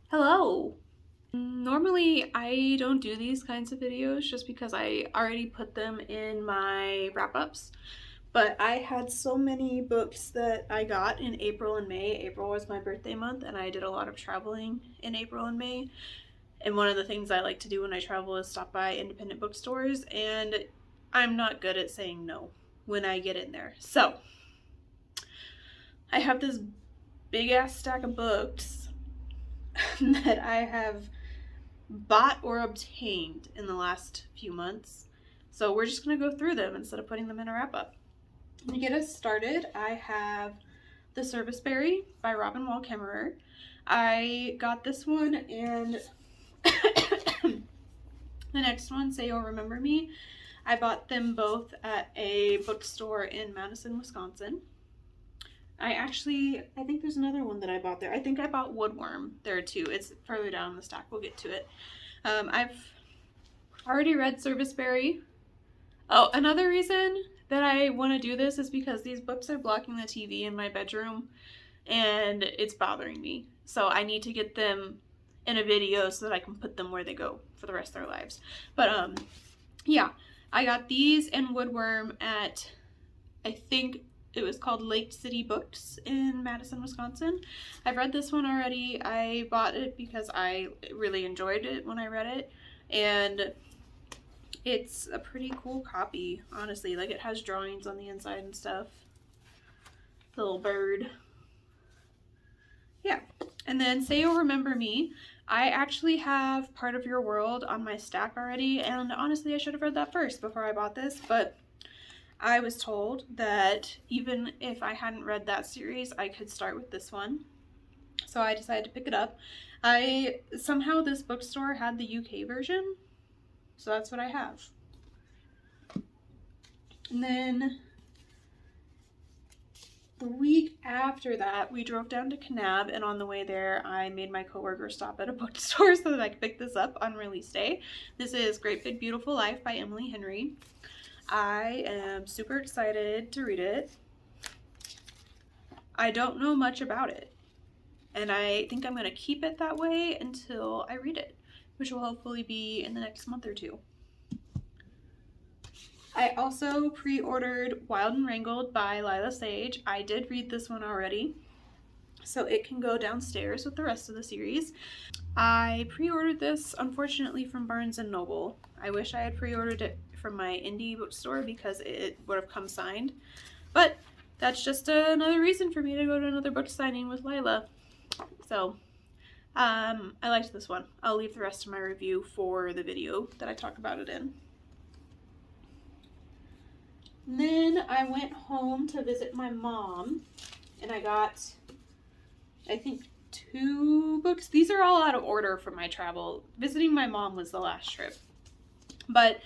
Hello! Normally I don't do these kinds of videos just because I already put them in my wrap-ups, but I had so many books that I got in April and May. April was my birthday month and I did a lot of traveling in April and May, and one of the things I like to do when I travel is stop by independent bookstores, and I'm not good at saying no when I get in there. So I have this big ass stack of books that I have bought or obtained in the last few months. So we're just going to go through them instead of putting them in a wrap up. To get us started, I have The Serviceberry by Robin Wall Kimmerer. I got this one, and the next one, Say You'll Remember Me. I bought them both at a bookstore in Madison, Wisconsin. I think there's another one that I bought there. I think I bought Woodworm there too. It's further down the stack. We'll get to it. I've already read Serviceberry. Oh, another reason that I want to do this is because these books are blocking the TV in my bedroom and it's bothering me. So I need to get them in a video so that I can put them where they go for the rest of their lives. But yeah, I got these and Woodworm at, I think it was called Lake City Books in Madison, Wisconsin. I've read this one already. I bought it because I really enjoyed it when I read it, and it's a pretty cool copy, honestly. Like, it has drawings on the inside and stuff. The little bird. Yeah. And then Say You'll Remember Me. I actually have Part of Your World on my stack already, and honestly I should have read that first before I bought this, but I was told that even if I hadn't read that series, I could start with this one. So I decided to pick it up. Somehow this bookstore had the UK version, so that's what I have. And then the week after that, we drove down to Kanab, and on the way there, I made my coworker stop at a bookstore so that I could pick this up on release day. This is Great Big Beautiful Life by Emily Henry. I am super excited to read it. I don't know much about it, and I think I'm going to keep it that way until I read it, which will hopefully be in the next month or two. I also pre-ordered Wild and Wrangled by Lila Sage. I did read this one already, so it can go downstairs with the rest of the series. I pre-ordered this, unfortunately, from Barnes & Noble. I wish I had pre-ordered it from my indie bookstore because it would have come signed, but that's just another reason for me to go to another book signing with Lila. So I liked this one. I'll leave the rest of my review for the video that I talk about it in. And then I went home to visit my mom, and I got, I think, 2 books. These are all out of order from my travel. Visiting my mom was the last trip. But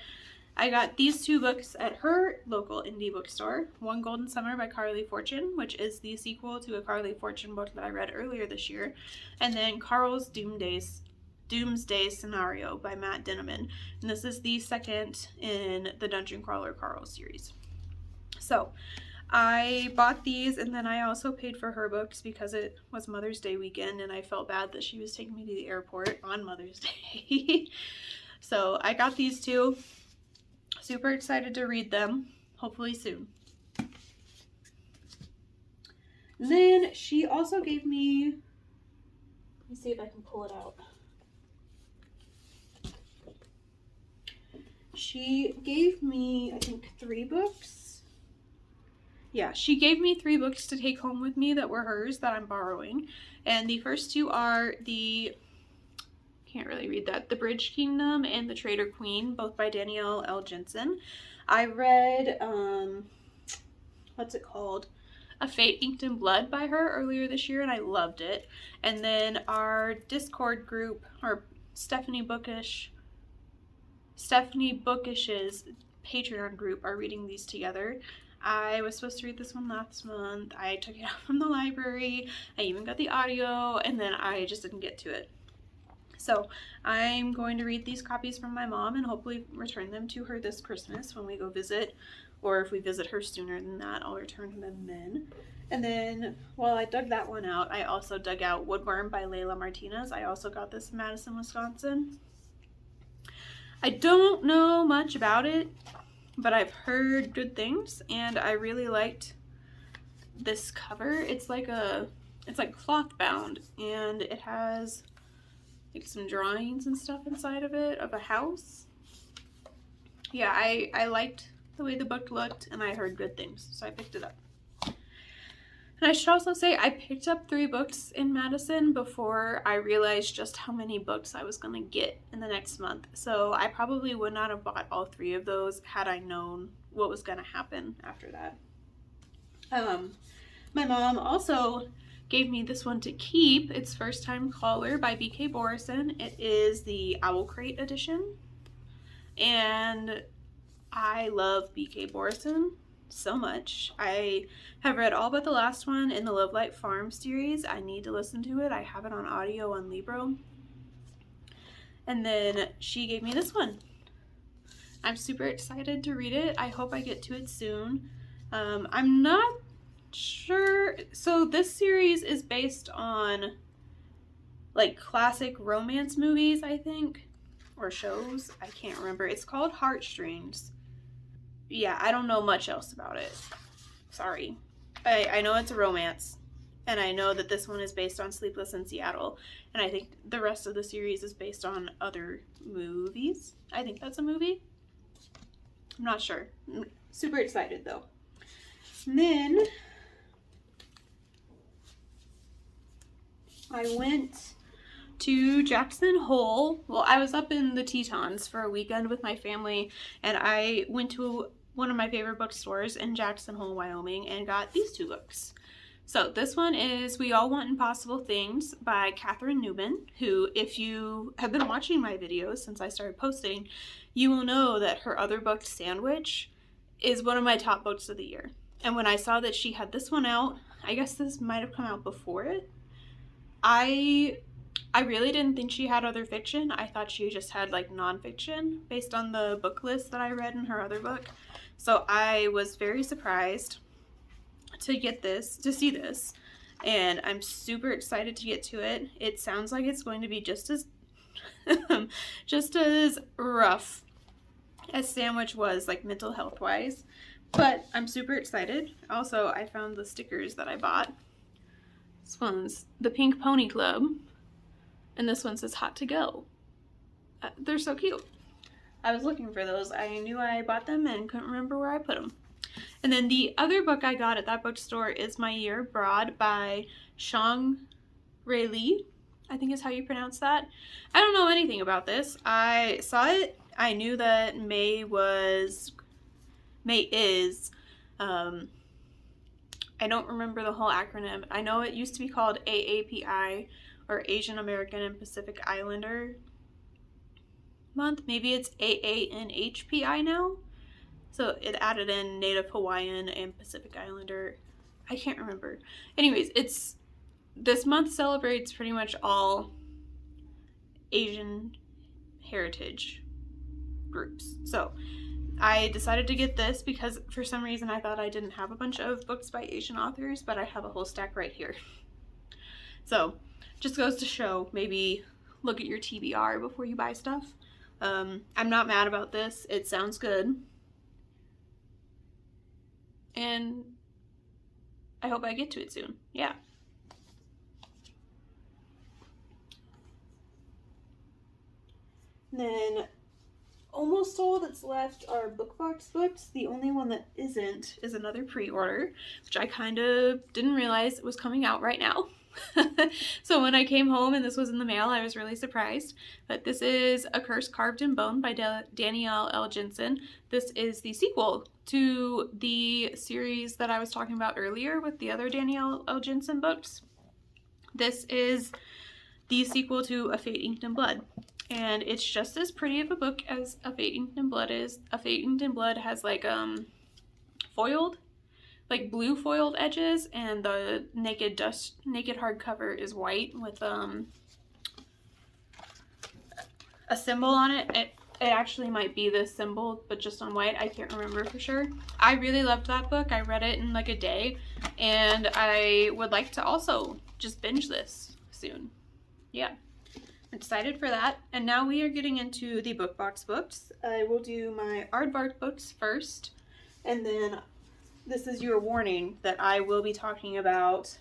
I got these 2 books at her local indie bookstore. One Golden Summer by Carly Fortune, which is the sequel to a Carly Fortune book that I read earlier this year. And then Carl's Doomsday Scenario by Matt Dinniman. And this is the second in the Dungeon Crawler Carl series. So I bought these, and then I also paid for her books because it was Mother's Day weekend and I felt bad that she was taking me to the airport on Mother's Day. So I got these 2. Super excited to read them, hopefully soon. And then she also gave me, let me see if I can pull it out. She gave me, I think, 3 books. Yeah, she gave me 3 books to take home with me that were hers that I'm borrowing. And the first 2 are can't really read that, The Bridge Kingdom and The Traitor Queen, both by Danielle L. Jensen. I read, what's it called? A Fate Inked in Blood by her earlier this year, and I loved it. And then our Discord group, our Stephanie Bookish's Patreon group, are reading these together. I was supposed to read this one last month. I took it out from the library. I even got the audio, and then I just didn't get to it. So I'm going to read these copies from my mom and hopefully return them to her this Christmas when we go visit, or if we visit her sooner than that, I'll return them then. And then while I dug that one out, I also dug out Woodworm by Layla Martinez. I also got this in Madison, Wisconsin. I don't know much about it, but I've heard good things, and I really liked this cover. It's like cloth bound, and it has like some drawings and stuff inside of it of a house. Yeah, I liked the way the book looked, and I heard good things, so I picked it up. And I should also say I picked up 3 books in Madison before I realized just how many books I was going to get in the next month. So I probably would not have bought all 3 of those had I known what was going to happen after that. My mom also gave me this one to keep. It's First Time Caller by B.K. Borison. It is the Owlcrate edition. And I love B.K. Borison so much. I have read all but the last one in the Love Light Farm series. I need to listen to it. I have it on audio on Libro. And then she gave me this one. I'm super excited to read it. I hope I get to it soon. I'm not sure. So this series is based on like classic romance movies, I think, or shows. I can't remember. It's called Heartstrings. Yeah, I don't know much else about it. Sorry. I know it's a romance, and I know that this one is based on Sleepless in Seattle, and I think the rest of the series is based on other movies. I think that's a movie. I'm not sure. I'm super excited though. And then I went to Jackson Hole. Well, I was up in the Tetons for a weekend with my family, and I went to one of my favorite bookstores in Jackson Hole, Wyoming, and got these 2 books. So this one is We All Want Impossible Things by Catherine Newman, who, if you have been watching my videos since I started posting, you will know that her other book, Sandwich, is one of my top books of the year. And when I saw that she had this one out, I guess this might have come out before it, I really didn't think she had other fiction. I thought she just had like nonfiction based on the book list that I read in her other book. So I was very surprised to see this, and I'm super excited to get to it. It sounds like it's going to be just as just as rough as Sandwich was, like mental health wise, but I'm super excited. Also, I found the stickers that I bought. This one's the Pink Pony Club, and this one says Hot to Go. They're so cute. I was looking for those. I knew I bought them and couldn't remember where I put them. And then the other book I got at that bookstore is My Year Abroad by Shang Ray Lee, I think is how you pronounce that. I don't know anything about this. I saw it. I knew that May is, I don't remember the whole acronym. I know it used to be called AAPI, or Asian American and Pacific Islander month. Maybe it's AANHPI now. So it added in Native Hawaiian and Pacific Islander. I can't remember. Anyways, this month celebrates pretty much all Asian heritage groups. So I decided to get this because for some reason I thought I didn't have a bunch of books by Asian authors, but I have a whole stack right here. So just goes to show, maybe look at your TBR before you buy stuff. I'm not mad about this. It sounds good. And I hope I get to it soon. Yeah. Then almost all that's left are BookBox books. The only one that isn't is another pre-order, which I kind of didn't realize it was coming out right now. So when I came home and this was in the mail, I was really surprised. But this is A Curse Carved in Bone by Danielle L. Jensen. This is the sequel to the series that I was talking about earlier with the other Danielle L. Jensen books. This is the sequel to A Fate Inked in Blood. And it's just as pretty of a book as A Fate Inked in Blood is. A Fate Inked in Blood has like foiled, like blue foiled edges, and the naked hardcover is white with a symbol on it. It actually might be this symbol, but just on white. I can't remember for sure. I really loved that book. I read it in like a day, and I would like to also just binge this soon. Yeah, I'm excited for that. And now we are getting into the book box books. I will do my aardvark books first, and then this is your warning that I will be talking about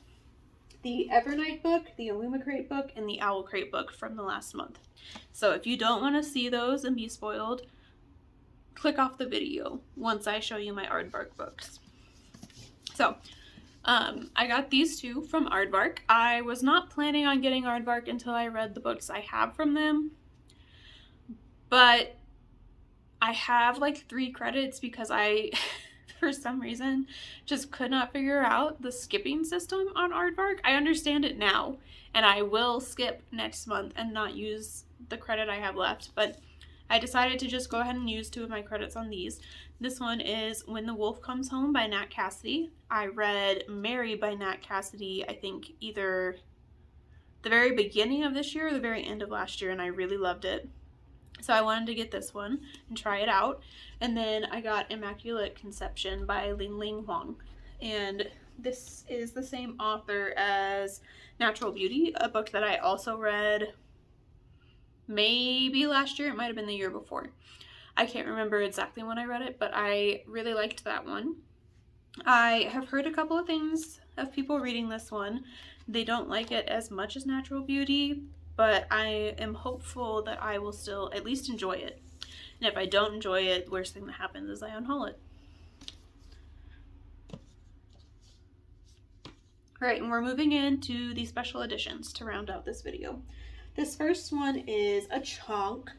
the Evernight book, the Illumicrate book, and the Owlcrate book from the last month. So if you don't want to see those and be spoiled, click off the video once I show you my aardvark books. So I got these two from Aardvark. I was not planning on getting Aardvark until I read the books I have from them, but I have like 3 credits because I for some reason just could not figure out the skipping system on Aardvark. I understand it now, and I will skip next month and not use the credit I have left, but I decided to just go ahead and use 2 of my credits on these. This one is When the Wolf Comes Home by Nat Cassidy. I read Mary by Nat Cassidy, I think either the very beginning of this year or the very end of last year, and I really loved it. So I wanted to get this one and try it out. And then I got Immaculate Conception by Ling Ling Huang. And this is the same author as Natural Beauty, a book that I also read maybe last year. It might have been the year before. I can't remember exactly when I read it, but I really liked that one. I have heard a couple of things of people reading this one. They don't like it as much as Natural Beauty, but I am hopeful that I will still at least enjoy it. And if I don't enjoy it, the worst thing that happens is I unhaul it. Alright, and we're moving into the special editions to round out this video. This first one is a chunk.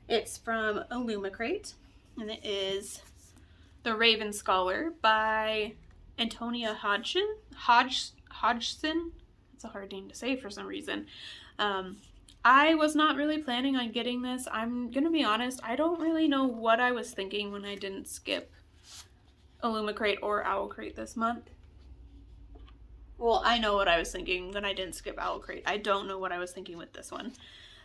It's from Illumicrate, and it is The Raven Scholar by Antonia Hodgson. It's a hard name to say for some reason. I was not really planning on getting this. I'm gonna be honest, I don't really know what I was thinking when I didn't skip Illumicrate or Owlcrate this month. Well, I know what I was thinking when I didn't skip Owlcrate. I don't know what I was thinking with this one.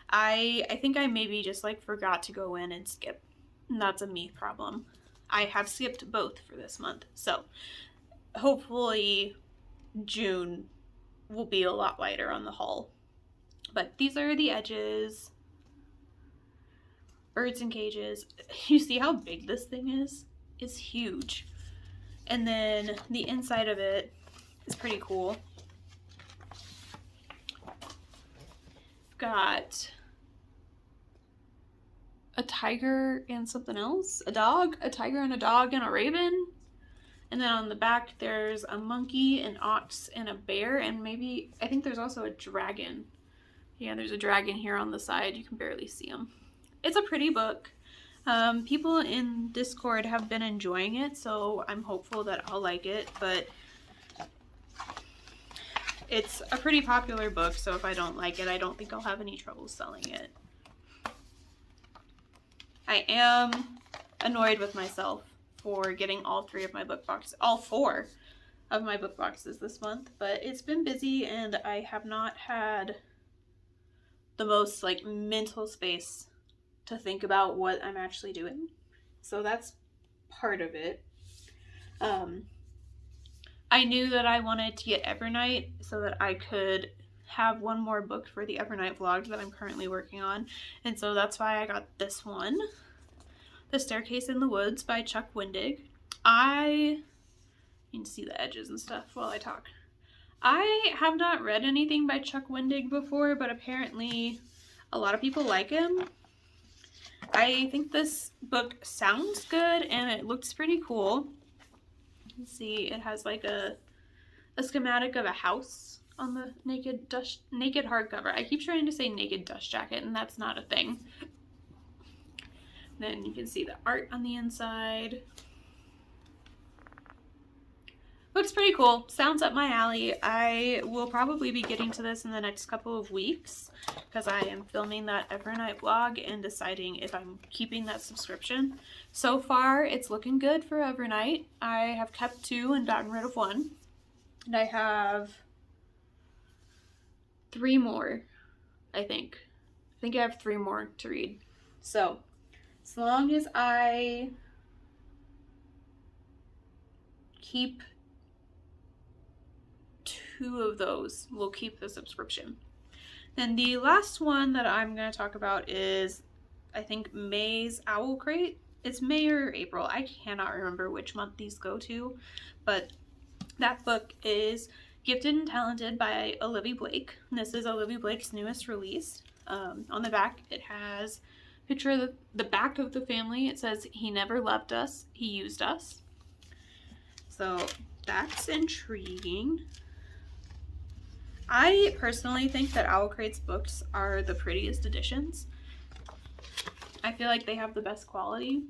I think I maybe just like forgot to go in and skip. And that's a me problem. I have skipped both for this month. So hopefully June will be a lot lighter on the haul. But these are the edges. Birds in cages. You see how big this thing is? It's huge. And then the inside of it is pretty cool. Got a tiger and something else. A dog, a tiger and a dog and a raven. And then on the back there's a monkey, an ox, and a bear, and maybe, I think there's also a dragon. Yeah, there's a dragon here on the side. You can barely see him. It's a pretty book. People in Discord have been enjoying it, so I'm hopeful that I'll like it, but it's a pretty popular book, so if I don't like it, I don't think I'll have any trouble selling it. I am annoyed with myself for getting all 3 of my book boxes, all 4 of my book boxes this month, but it's been busy and I have not had the most like mental space to think about what I'm actually doing. So that's part of it. I knew that I wanted to get Evernight so that I could have one more book for the Evernight vlog that I'm currently working on. And so that's why I got this one. The Staircase in the Woods by Chuck Wendig. You can see the edges and stuff while I talk. I have not read anything by Chuck Wendig before, but apparently a lot of people like him. I think this book sounds good and it looks pretty cool. You can see it has like a schematic of a house on the naked hardcover. I keep trying to say naked dust jacket, and that's not a thing. Then you can see the art on the inside. Looks pretty cool. Sounds up my alley. I will probably be getting to this in the next couple of weeks because I am filming that Evernight vlog and deciding if I'm keeping that subscription. So far, it's looking good for Evernight. I have kept 2 and gotten rid of 1. And I have 3 more, I think think I have 3 more to read. So, as long as I keep 2 of those, we'll keep the subscription. And the last one that I'm going to talk about is, I think, May's Owlcrate. It's May or April. I cannot remember which month these go to, but that book is Gifted and Talented by Olivia Blake. And this is Olivia Blake's newest release. On the back, it has a picture of the back of the family. It says, "He never loved us, he used us." So that's intriguing. I personally think that Owlcrate's books are the prettiest editions. I feel like they have the best quality.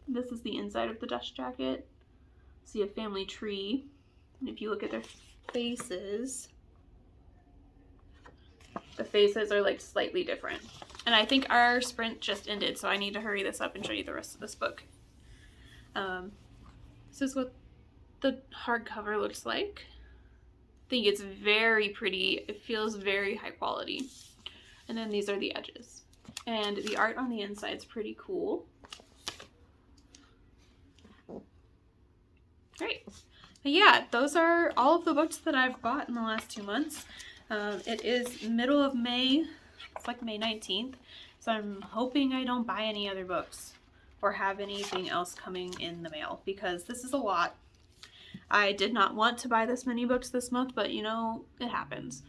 This is the inside of the dust jacket. See a family tree. And if you look at their faces, the faces are like slightly different. And I think our sprint just ended, so I need to hurry this up and show you the rest of this book. This is what the hardcover looks like. I think it's very pretty. It feels very high quality. And then these are the edges. And the art on the inside is pretty cool. Great. But yeah, those are all of the books that I've bought in the last 2 months. It is middle of May. It's like May 19th. So I'm hoping I don't buy any other books or have anything else coming in the mail, because this is a lot. I did not want to buy this many books this month, but you know, it happens.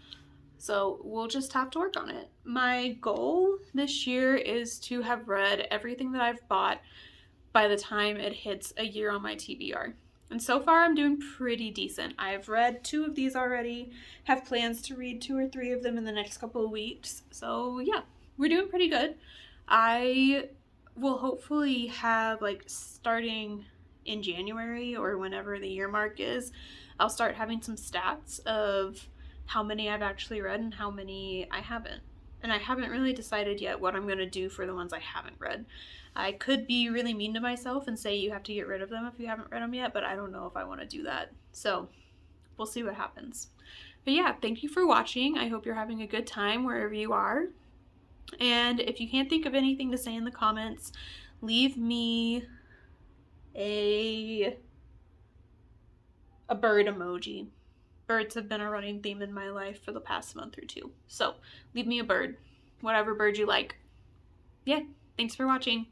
So we'll just have to work on it. My goal this year is to have read everything that I've bought by the time it hits a year on my TBR. And so far I'm doing pretty decent. I've read 2 of these already, have plans to read 2 or 3 of them in the next couple of weeks. So yeah, we're doing pretty good. I will hopefully have, like, starting in January or whenever the year mark is, I'll start having some stats of how many I've actually read and how many I haven't. And I haven't really decided yet what I'm going to do for the ones I haven't read. I could be really mean to myself and say you have to get rid of them if you haven't read them yet, but I don't know if I want to do that. So we'll see what happens. But yeah, thank you for watching. I hope you're having a good time wherever you are. And if you can't think of anything to say in the comments, leave me a bird emoji. Birds have been a running theme in my life for the past month or 2. So leave me a bird, whatever bird you like. Yeah, thanks for watching.